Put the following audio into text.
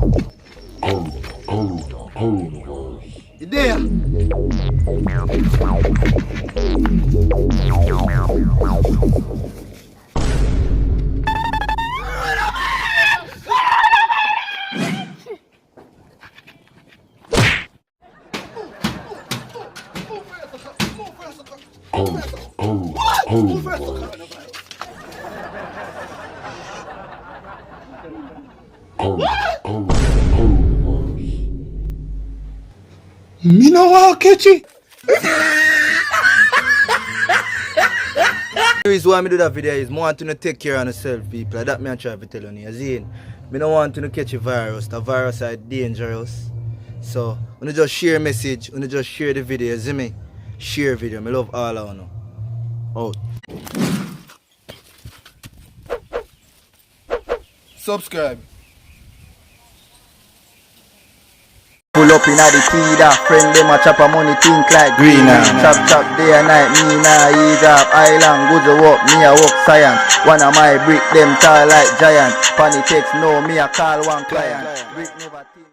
You there? Me no want catch it. The reason why I do that video is I want to take care of yourself, people. That me I try to tell you. See, I don't want to catch a virus. The virus is dangerous. So, when you just share a message, when you just share the video, see me? Share video. I love all of you. Out. Subscribe. Pull up in the feeder, friend them a chop a money think like greener. Chop day and night, me nah ease up. Island good to work, me a work science. One of my brick them tall like giant. Funny text no, me a call one client. Brick never